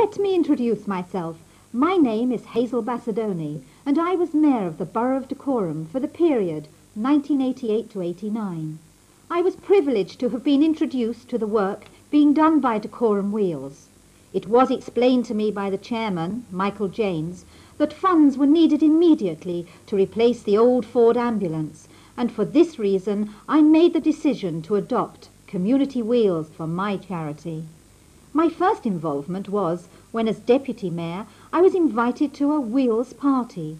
Let me introduce myself. My name is Hazel Bassadoni, and I was Mayor of the Borough of Dacorum for the period 1988 to 89. I was privileged to have been introduced to the work being done by Dacorum Wheels. It was explained to me by the chairman, Michael Janes, that funds were needed immediately to replace the old Ford ambulance, and for this reason I made the decision to adopt Community Wheels for my charity. My first involvement was when, as Deputy Mayor, I was invited to a Wheels party.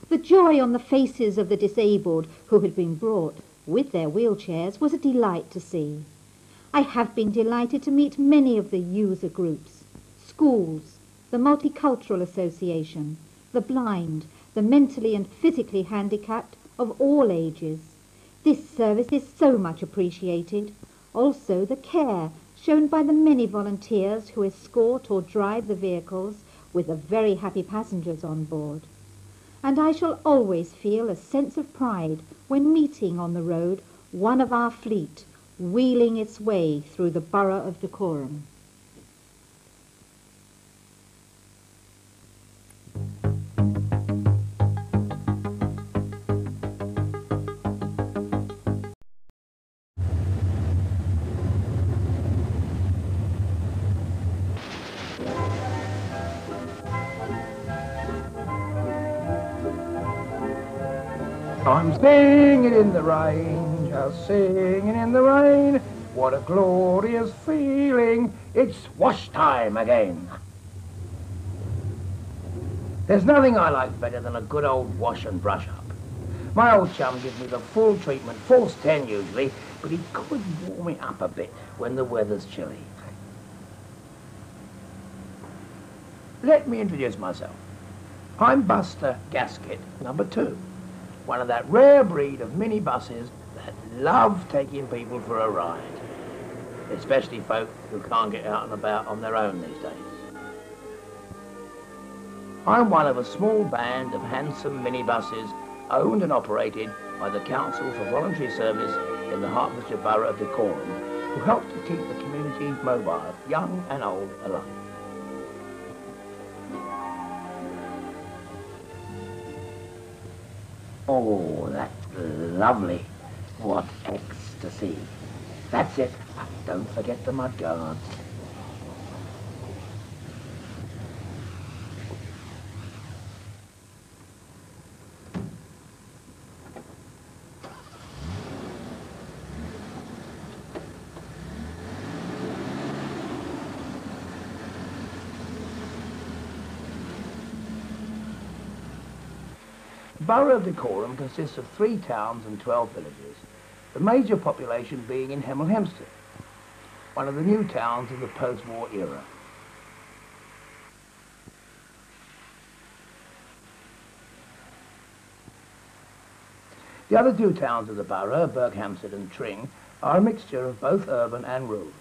The joy on the faces of the disabled who had been brought with their wheelchairs was a delight to see. I have been delighted to meet many of the user groups, schools, the Multicultural Association, the blind, the mentally and physically handicapped of all ages. This service is so much appreciated. Also the care shown by the many volunteers who escort or drive the vehicles with the very happy passengers on board. And I shall always feel a sense of pride when meeting on the road one of our fleet wheeling its way through the borough of Dacorum. I'm singing in the rain, just singing in the rain. What a glorious feeling, it's wash time again. There's nothing I like better than a good old wash and brush up. My old chum gives me the full treatment, false 10 usually, but he could warm me up a bit when the weather's chilly. Let me introduce myself. I'm Buster Gasket, number 2. One of that rare breed of minibuses that love taking people for a ride, especially folk who can't get out and about on their own these days. I'm one of a small band of handsome minibuses owned and operated by the Council for Voluntary Service in the Hertfordshire Borough of Dacorum, who help to keep the community mobile, young and old alike. Oh, that's lovely. What ecstasy. That's it. Don't forget the mudguards. The Borough of Dacorum consists of 3 towns and 12 villages, the major population being in Hemel, Hempstead, one of the new towns of the post-war era. The other 2 towns of the borough, Hempstead and Tring, are a mixture of both urban and rural.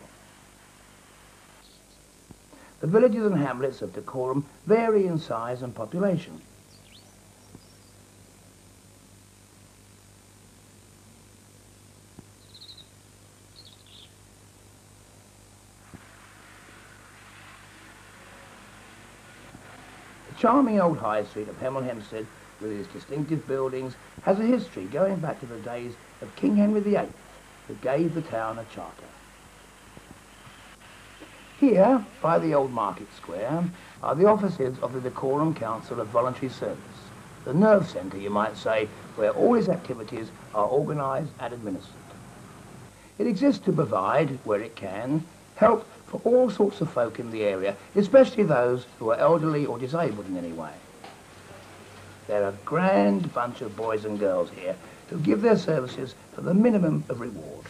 The villages and hamlets of Dacorum vary in size and population. The charming old high street of Hemel Hempstead, with its distinctive buildings, has a history going back to the days of King Henry VIII, who gave the town a charter. Here, by the old market square, are the offices of the Dacorum Council of Voluntary Service, the nerve centre, you might say, where all its activities are organised and administered. It exists to provide, where it can, help for all sorts of folk in the area, especially those who are elderly or disabled in any way. They're a grand bunch of boys and girls here who give their services for the minimum of reward.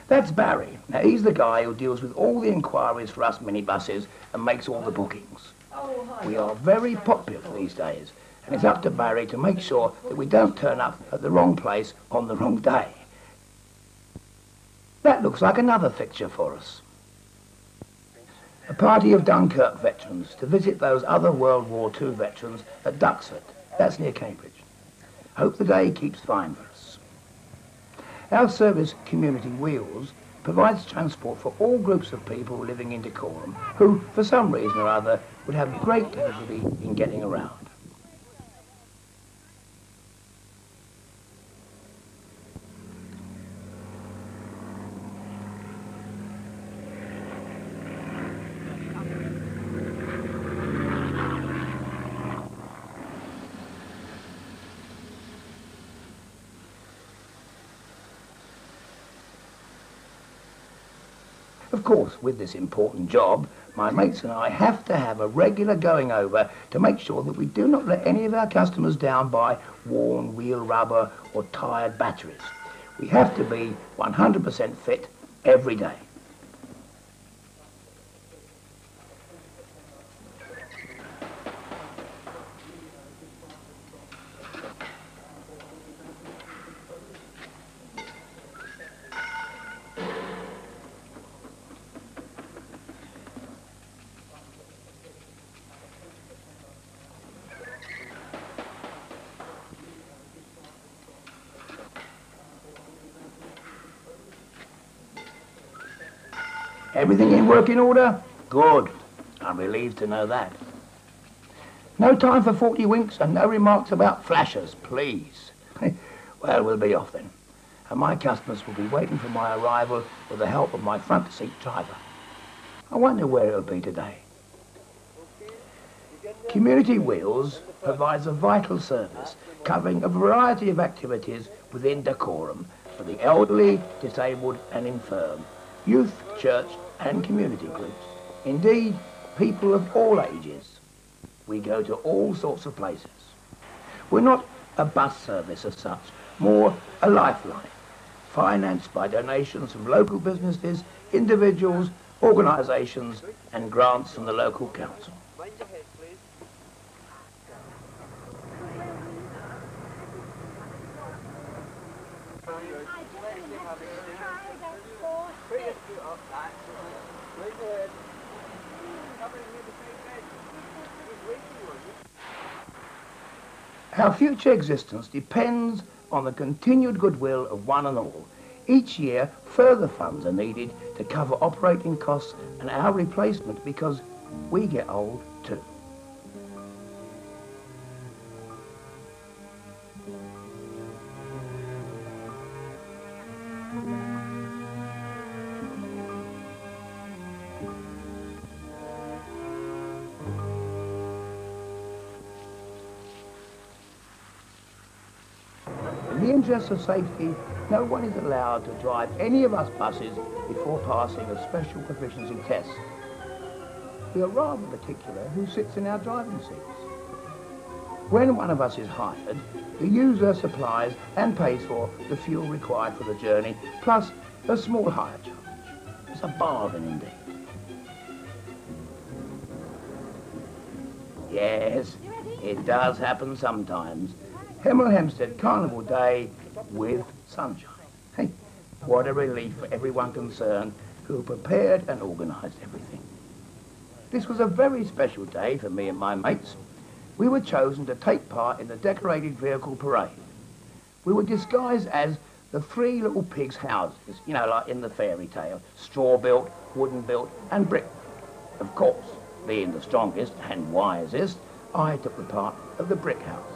That's Barry. Now, he's the guy who deals with all the inquiries for us minibuses and makes all the bookings. We are very popular these days, and it's up to Barry to make sure that we don't turn up at the wrong place on the wrong day. That looks like another fixture for us. A party of Dunkirk veterans to visit those other World War II veterans at Duxford. That's near Cambridge. Hope the day keeps fine for us. Our service, Community Wheels, provides transport for all groups of people living in Dacorum who, for some reason or other, would have great difficulty in getting around. Of course, with this important job, my mates and I have to have a regular going over to make sure that we do not let any of our customers down by worn wheel rubber or tired batteries. We have to be 100% fit every day. Everything in working order? Good. I'm relieved to know that. No time for 40 winks and no remarks about flashers, please. Well, we'll be off then. And my customers will be waiting for my arrival with the help of my front seat driver. I wonder where it'll be today. Community Wheels provides a vital service covering a variety of activities within Dacorum for the elderly, disabled and infirm, youth, church and community groups. Indeed, people of all ages. We go to all sorts of places. We're not a bus service as such, more a lifeline, financed by donations from local businesses, individuals, organisations and grants from the local council. Our future existence depends on the continued goodwill of one and all. Each year, further funds are needed to cover operating costs and our replacement because we get old too. In the interest of safety, no one is allowed to drive any of us buses before passing a special proficiency test. We are rather particular who sits in our driving seats. When one of us is hired, the user supplies and pays for the fuel required for the journey, plus a small hire charge. It's a bargain indeed. Yes, it does happen sometimes. Hemel Hempstead Carnival Day with sunshine. Hey, what a relief for everyone concerned who prepared and organised everything. This was a very special day for me and my mates. We were chosen to take part in the decorated vehicle parade. We were disguised as the three little pigs' houses, you know, like in the fairy tale, straw-built, wooden-built and brick. Of course, being the strongest and wisest, I took the part of the brick house.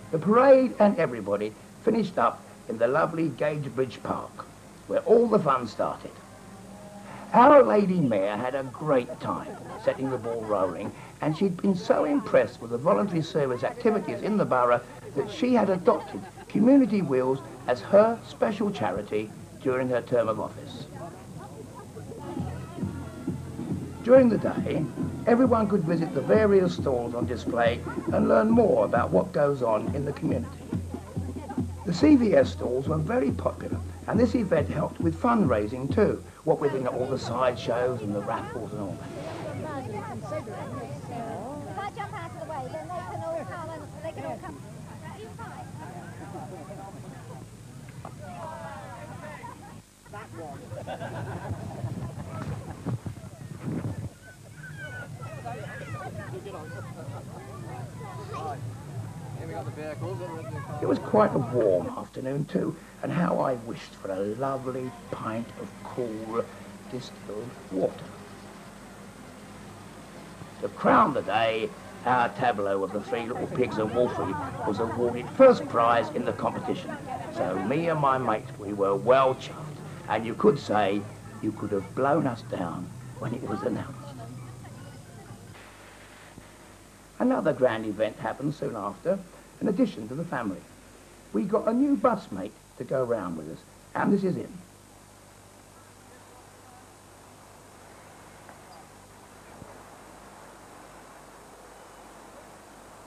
The parade and everybody finished up in the lovely Gage Bridge Park, where all the fun started. Our Lady Mayor had a great time setting the ball rolling, and she'd been so impressed with the voluntary service activities in the borough that she had adopted Community Wheels as her special charity during her term of office. During the day, everyone could visit the various stalls on display and learn more about what goes on in the community. The CVS stalls were very popular, and this event helped with fundraising too, what with all the sideshows and the raffles and all that. If I jump out of the way, then they can all come and they can all come. It was quite a warm afternoon too, and how I wished for a lovely pint of cool distilled water. To crown the day, our tableau of the Three Little Pigs of Wolfrey was awarded first prize in the competition. So me and my mate, we were well chuffed, and you could say you could have blown us down when it was announced. Another grand event happened soon after, in addition to the family. We got a new bus mate to go round with us, and this is him.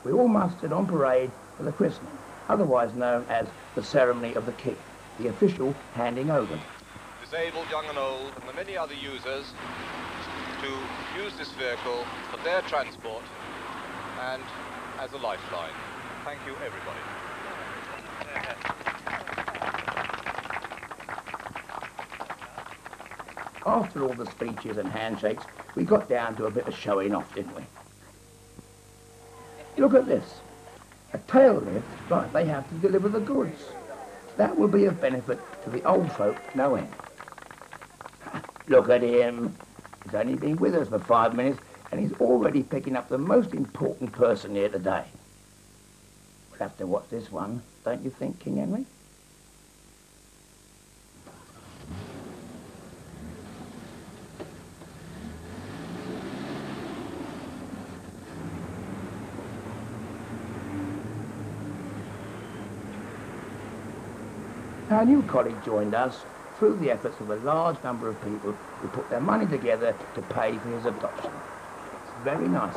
We all mustered on parade for the christening, otherwise known as the ceremony of the king, the official handing over. Disabled, young and old, and the many other users to use this vehicle for their transport and as a lifeline. Thank you, everybody. After all the speeches and handshakes, we got down to a bit of showing off, didn't we? Look at this. A tail lift like they have to deliver the goods. That will be of benefit to the old folk no end. Look at him. He's only been with us for 5 minutes and he's already picking up the most important person here today. We'll have to watch this one, don't you think, King Henry? Our new colleague joined us through the efforts of a large number of people who put their money together to pay for his adoption. It's very nice.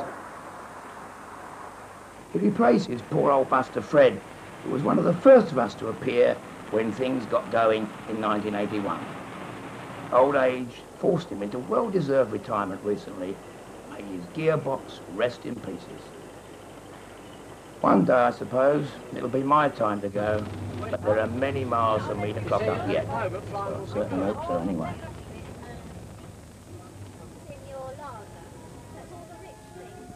He replaces poor old Buster Fred, who was one of the first of us to appear when things got going in 1981. Old age forced him into well-deserved retirement recently. May his gearbox rest in pieces. One day, I suppose, it'll be my time to go, but there are many miles for me to clock up yet. Well, I certainly hope so anyway. In your larder. That's all the rich things.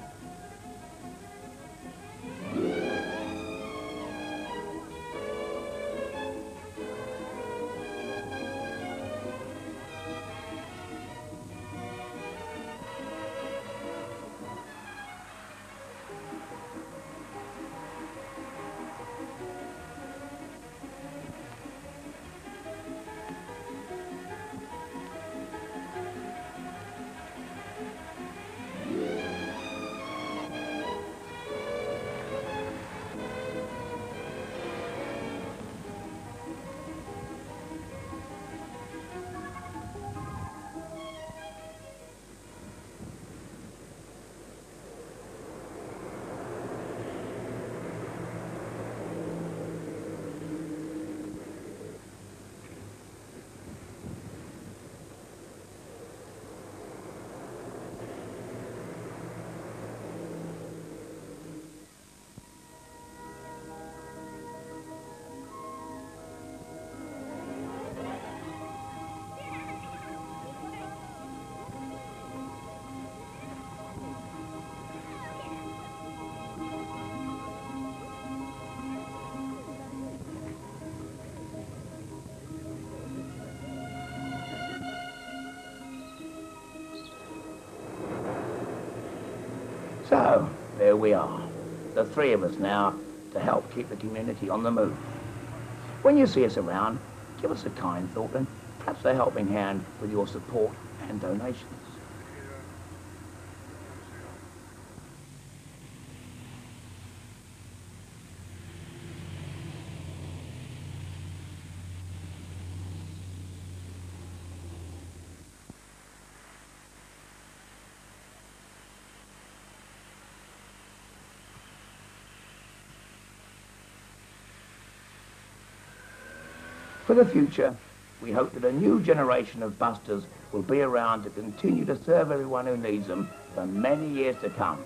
So, there we are, the three of us now, to help keep the community on the move. When you see us around, give us a kind thought and perhaps a helping hand with your support and donations. For the future, we hope that a new generation of busters will be around to continue to serve everyone who needs them for many years to come.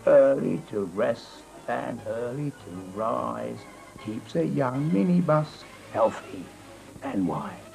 Early to rest and early to rise keeps a young minibus healthy and wise.